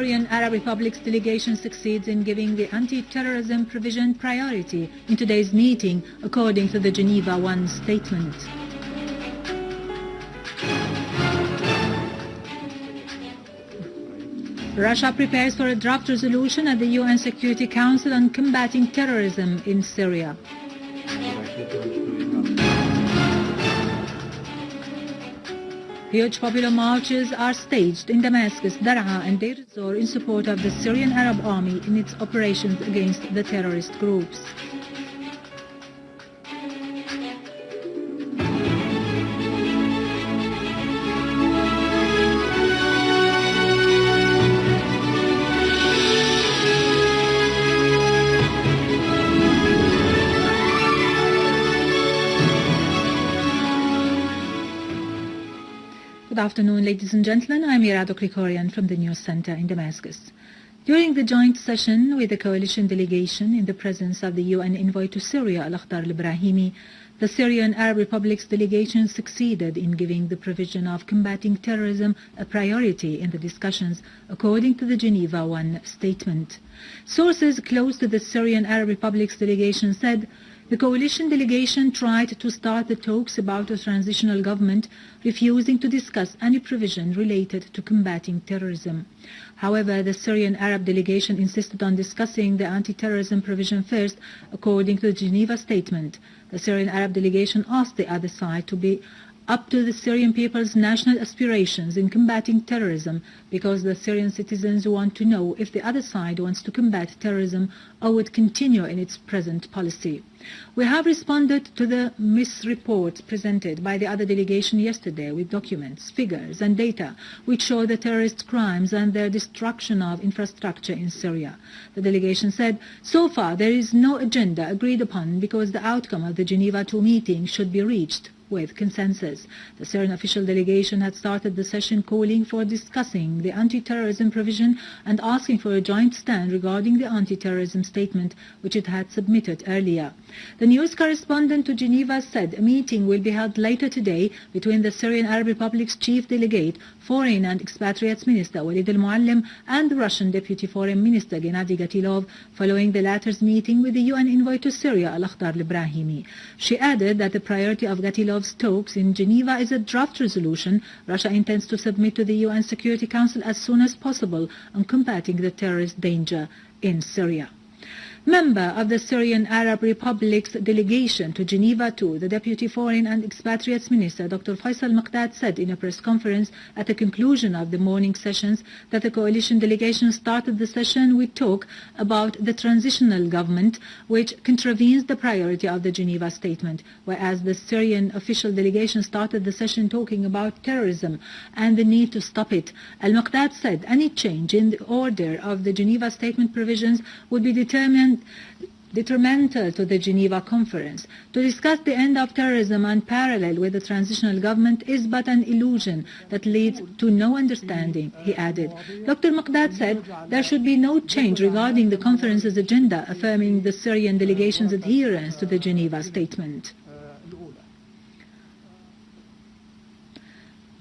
Syrian Arab Republic's delegation succeeds in giving the anti-terrorism provision priority in today's meeting, according to the Geneva I statement. Russia prepares for a draft resolution at the UN Security Council on combating terrorism in Syria. Huge popular marches are staged in Damascus, Daraa and Deir-ez-Zor in support of the Syrian Arab Army in its operations against the terrorist groups. Good afternoon, ladies and gentlemen. I'm Irado Krikorian from the News Center in Damascus. During the joint session with the coalition delegation in the presence of the UN envoy to Syria, al-Akhdar al-Ibrahimi, the Syrian Arab Republic's delegation succeeded in giving the provision of combating terrorism a priority in the discussions, according to the Geneva I statement. Sources close to the Syrian Arab Republic's delegation said the coalition delegation tried to start the talks about a transitional government, refusing to discuss any provision related to combating terrorism. However, the Syrian Arab delegation insisted on discussing the anti-terrorism provision first, according to the Geneva statement. The Syrian Arab delegation asked the other side to be up to the Syrian people's national aspirations in combating terrorism, because the Syrian citizens want to know if the other side wants to combat terrorism or would continue in its present policy. We have responded to the misreports presented by the other delegation yesterday with documents, figures and data which show the terrorist crimes and their destruction of infrastructure in Syria. The delegation said, so far there is no agenda agreed upon because the outcome of the Geneva II meeting should be reached with consensus. The Syrian official delegation had started the session calling for discussing the anti-terrorism provision and asking for a joint stand regarding the anti-terrorism statement which it had submitted earlier. The news correspondent to Geneva said a meeting will be held later today between the Syrian Arab Republic's chief delegate, Foreign and Expatriates Minister Walid al-Muallim and the Russian Deputy Foreign Minister Gennady Gatilov, following the latter's meeting with the UN envoy to Syria, al-Akhdar al-Ibrahimi. She added that the priority of Gatilov's talks in Geneva is a draft resolution Russia intends to submit to the UN Security Council as soon as possible on combating the terrorist danger in Syria. Member of the Syrian Arab Republic's delegation to Geneva II, the Deputy Foreign and Expatriates Minister, Dr. Faisal Maqdad, said in a press conference at the conclusion of the morning sessions that the coalition delegation started the session with talk about the transitional government, which contravenes the priority of the Geneva statement, whereas the Syrian official delegation started the session talking about terrorism and the need to stop it. Al-Maqdad said any change in the order of the Geneva statement provisions would be detrimental to the Geneva conference. To discuss the end of terrorism and parallel with the transitional government is but an illusion that leads to no understanding, he added. Dr. Maqdad said there should be no change regarding the conference's agenda, affirming the Syrian delegation's adherence to the Geneva statement.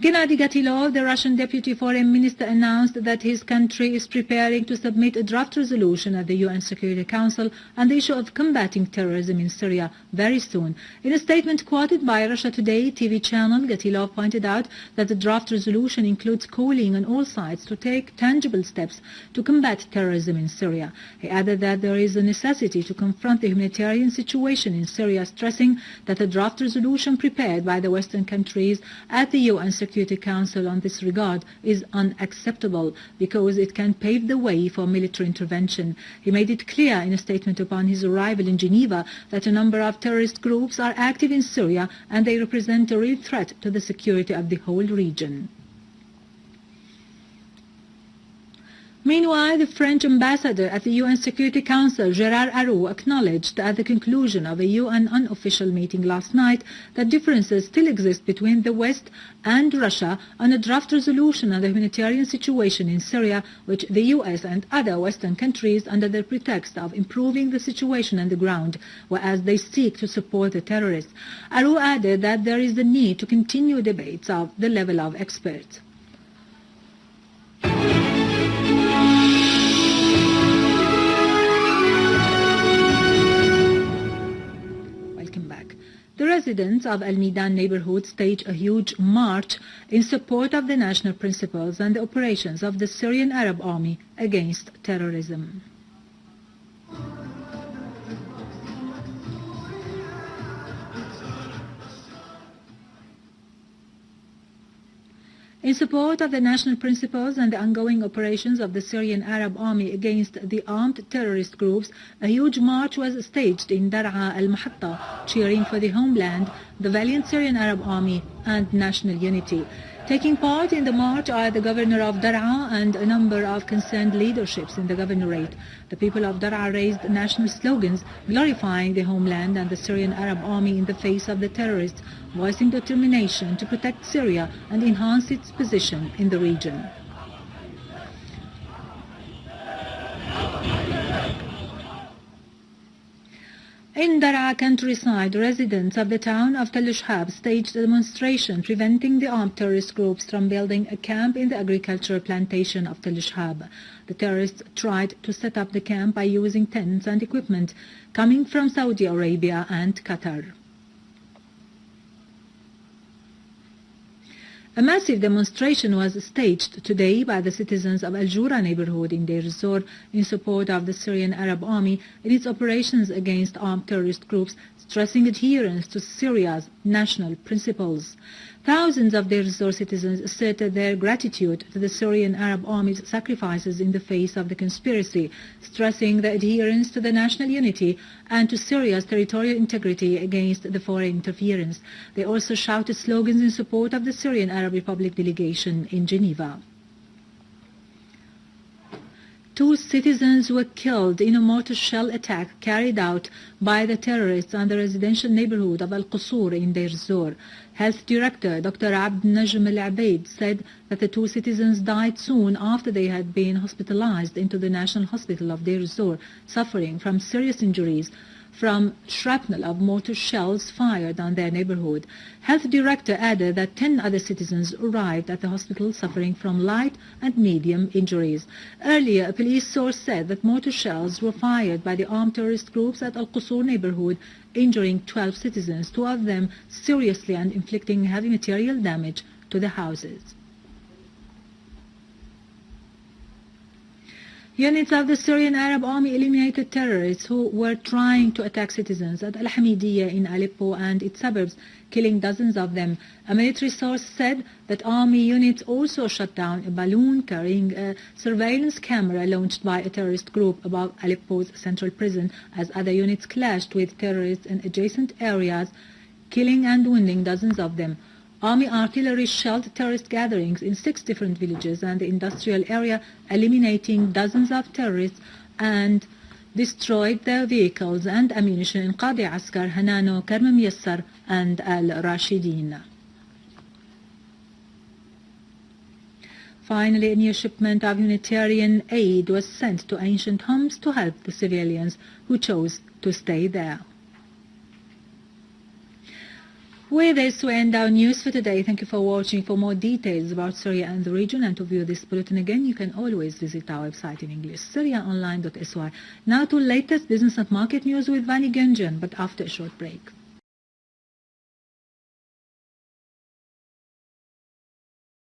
Gennady Gatilov, the Russian Deputy Foreign Minister, announced that his country is preparing to submit a draft resolution at the UN Security Council on the issue of combating terrorism in Syria very soon. In a statement quoted by Russia Today TV channel, Gatilov pointed out that the draft resolution includes calling on all sides to take tangible steps to combat terrorism in Syria. He added that there is a necessity to confront the humanitarian situation in Syria, stressing that a draft resolution prepared by the Western countries at the UN Security Council on this regard is unacceptable because it can pave the way for military intervention. He made it clear in a statement upon his arrival in Geneva that a number of terrorist groups are active in Syria and they represent a real threat to the security of the whole region. Meanwhile, the French ambassador at the UN Security Council, Gérard Araud, acknowledged at the conclusion of a UN unofficial meeting last night that differences still exist between the West and Russia on a draft resolution on the humanitarian situation in Syria, which the US and other Western countries, under the pretext of improving the situation on the ground, whereas they seek to support the terrorists. Araud added that there is the need to continue debates of the level of experts. residents of Al-Midan neighborhood staged a huge march in support of the national principles and the operations of the Syrian Arab Army against terrorism. In support of the national principles and the ongoing operations of the Syrian Arab Army against the armed terrorist groups, a huge march was staged in Daraa cheering for the homeland, the valiant Syrian Arab Army, and national unity. Taking part in the march are the governor of Daraa and a number of concerned leaderships in the governorate. The people of Daraa raised national slogans glorifying the homeland and the Syrian Arab Army in the face of the terrorists, voicing determination to protect Syria and enhance its position in the region. In Daraa countryside, residents of the town of Tell Shhab staged a demonstration preventing the armed terrorist groups from building a camp in the agricultural plantation of Tell Shhab. The terrorists tried to set up the camp by using tents and equipment coming from Saudi Arabia and Qatar. A massive demonstration was staged today by the citizens of Al-Jura neighborhood in Deir-ez-Zor in support of the Syrian Arab Army in its operations against armed terrorist groups, stressing adherence to Syria's national principles. Thousands of Deir-ez-Zor citizens asserted their gratitude to the Syrian Arab Army's sacrifices in the face of the conspiracy, stressing the adherence to the national unity and to Syria's territorial integrity against the foreign interference. They also shouted slogans in support of the Syrian Arab Republic delegation in Geneva. 2 citizens were killed in a mortar shell attack carried out by the terrorists on the residential neighborhood of Al-Qusur in Deir-ez-Zor. Health Director Dr. Abd Najm Al-Abaid said that the 2 citizens died soon after they had been hospitalized into the National Hospital of Deir-ez-Zor, suffering from serious injuries from shrapnel of mortar shells fired on their neighborhood. Health Director added that 10 other citizens arrived at the hospital suffering from light and medium injuries. Earlier, a police source said that mortar shells were fired by the armed terrorist groups at Al-Qusur neighborhood, injuring 12 citizens, 2 of them seriously, and inflicting heavy material damage to the houses. Units of the Syrian Arab Army eliminated terrorists who were trying to attack citizens at Al-Hamidiyya in Aleppo and its suburbs, killing dozens of them. A military source said that army units also shot down a balloon carrying a surveillance camera launched by a terrorist group above Aleppo's central prison, as other units clashed with terrorists in adjacent areas, killing and wounding dozens of them. Army artillery shelled terrorist gatherings in 6 different villages and the industrial area, eliminating dozens of terrorists, and destroyed their vehicles and ammunition in Qadi Askar, Hanano, Karm Yassar, and Al-Rashidin. Finally, a new shipment of humanitarian aid was sent to ancient homes to help the civilians who chose to stay there. With this, we end our news for today. Thank you for watching. For more details about Syria and the region and to view this bulletin again, you can always visit our website in English, syriaonline.sy. Now to latest business and market news with Vani Gunjan, but after a short break.